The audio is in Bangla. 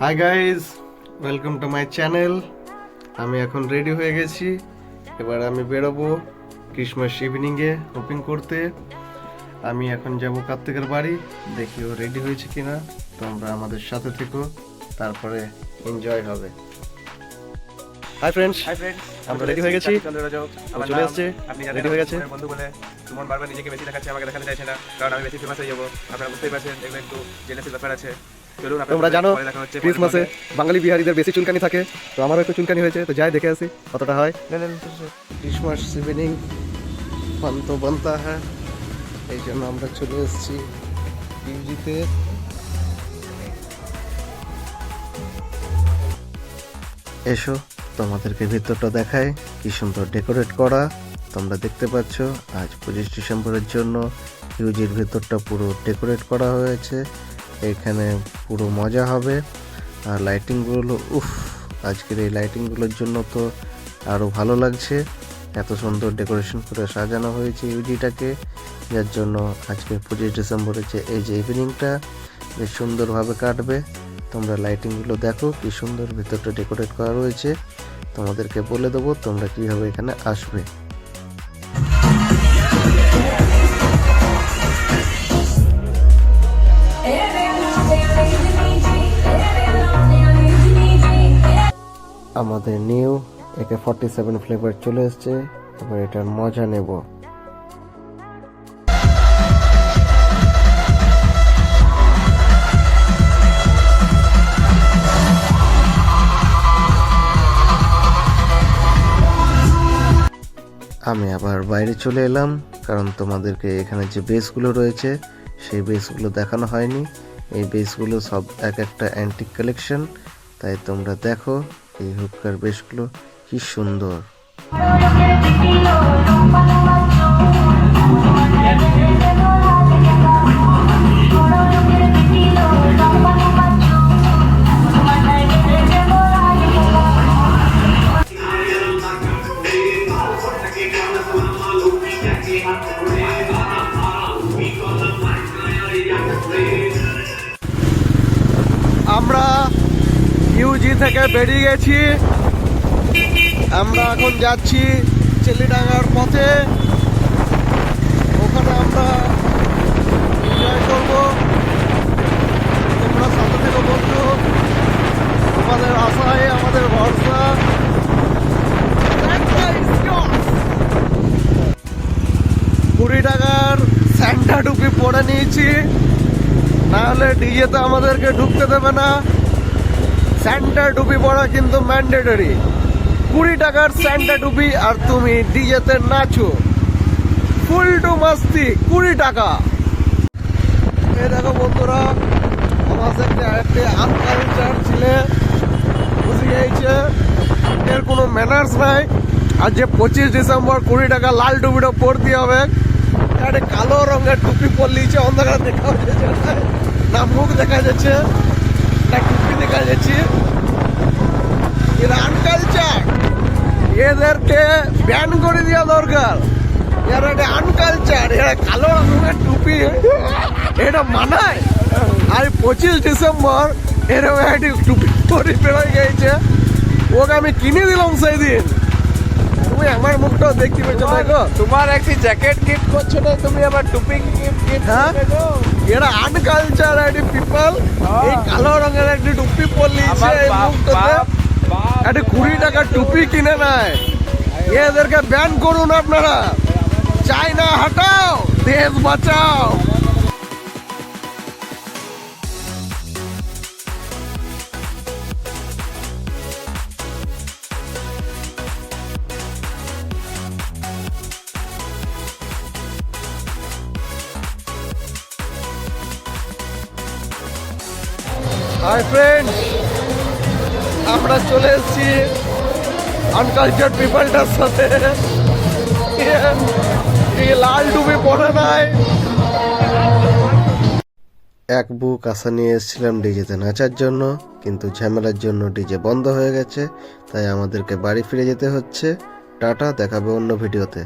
Hi guys, welcome to my channel. আমি এখন রেডি হয়ে গেছি। এবার আমি বেরোবো ক্রিসমাস ইভিনিংয়ে শপিং করতে। আমি এখন যাব কার্তিকের বাড়ি, দেখি ও রেডি হয়েছে কিনা। তোমরা আমাদের সাথে থেকো, তারপরে এনজয় হবে। হাই ফ্রেন্ডস, আমরা রেডি হয়ে গেছি। চলে এসছে, রেডি হয়ে গেছে। বন্ধু বলে সুমন বারবার নিজেকে বেশি দেখাচ্ছে, আমাকে দেখাতে চাইছে না, কারণ আমি বেশি ফেমাস হয়ে যাবো। আপনারা বুঝতেই পারছেন, এগুলো একটু জেলাসির ব্যাপার আছে। চলুন, তোমরা জানো ক্রিসমাসে বাঙালি বিহারিদের বেশি চুলকানি থাকে, তো আমারও একটু চুলকানি হয়েছে, তো যাই দেখে আসি কতটা হয়। ক্রিসমাস ইভিনিং ফান তো বানতা হ্যাঁ, এই জন্য আমরা চলে এসেছি পিউজিতে। এসো তোমাদেরকে ভিতরটা দেখায়, কি সুন্দর ডেকোরেট করা। তোমরা দেখতে পাচ্ছ আজ 25 ডিসেম্বরের জন্য পিউজির ভিতরটা পুরো ডেকোরেট করা হয়েছে। এখানে পুরো মজা হবে। আর লাইটিংগুলো আজকের এই লাইটিংগুলোর জন্য তো আরও ভালো লাগছে। এত সুন্দর ডেকোরেশন করে সাজানো হয়েছে ইউজিটাকে, যার জন্য আজকে 25 ডিসেম্বরের এই যে ইভিনিংটা বেশ সুন্দরভাবে কাটবে। তোমরা লাইটিংগুলো দেখো, কি সুন্দর ভিতরটা ডেকোরেট করা রয়েছে। তোমাদেরকে বলে দেবো তোমরা কীভাবে এখানে আসবে। আমাদের নিউ AK-47 ফ্লেভার চলে এসছে, এবার এটার মজা নেব। আমি আবার বাইরে চলে এলাম, কারণ তোমাদেরকে এখানে যে বেসগুলো রয়েছে সেই বেসগুলো দেখানো হয়নি। এই বেসগুলো সব এক একটা অ্যান্টিক কালেকশন, তাই তোমরা দেখো এই হুক্কার বেসগুলো কি সুন্দর। আমরা ইউজি থেকে বেরিয়ে গেছি, আমরা এখন যাচ্ছি চিলিডাঙ্গার পথে। ওখানে আমরা এনজয় করবো। তোমরা সাথে থেকে বন্ধু, তোমাদের আশায় আমাদের ভরসা। 20 টাকার স্যান্টা টুপি পরে নিয়েছি, নাহলে ডিজেতে আমাদেরকে ঢুকতে দেবে না। স্যান্টা টুপি পরা কিন্তু ম্যান্ডেটরি। 20 টাকার স্যান্টা টুপি আর তুমি ডিজেতে নাচো, ফুল টু মাস্তি। 20 টাকা। এই দেখো বন্ধুরা, আমার সাথে আরেকটি আনকালচার ছেলে বুঝে গিয়েছে, এর কোনো ম্যানার্স নাই। আর যে 25 ডিসেম্বর 20 টাকা লাল টুপিটা পরতে হবে, একটা কালো রঙের টুপি পরলিছে, অন্ধকার দেখা যাচ্ছে না, মুখ দেখা যাচ্ছে না, টুপি দেখা যাচ্ছে। এর আনকালচার, এদেরকে ব্যান করে দেওয়া দরকার। এরা একটা আনকালচার, এরা কালো রঙের টুপি এটা মানায়। আর 25 ডিসেম্বর এরকম একটি টুপি পরে বেরোয় গেছে, ওকে আমি কিনে দিলাম সেই দিন। তুমি আমার মুখটাও দেখতে পেয়েছো, দেখো তোমার একটি জ্যাকেট গিফট করছো না, তুমি আবার টুপি গিফট। হ্যাঁ, এরা আনকালচার একটি পিপল। এই কালো রঙের একটি টুপি পরলিছে, এই মুখটাতে একটা 20 টাকার টুপি কিনে নেয়। এদেরকে ব্যান করুন আপনারা। চাইনা হটাও, দেশ বাঁচাও। হাই ফ্রেন্ডস, আমরা চলে এসেছি আনকালচার পিপলটার সাথে। লাল টুপি পরে নাই। এক বুক আশা নিয়ে এসেছিলাম ডিজেতে নাচার জন্য, কিন্তু ঝামেলার জন্য ডিজে বন্ধ হয়ে গেছে, তাই আমাদেরকে বাড়ি ফিরে যেতে হচ্ছে। টাটা, দেখাবে অন্য ভিডিওতে।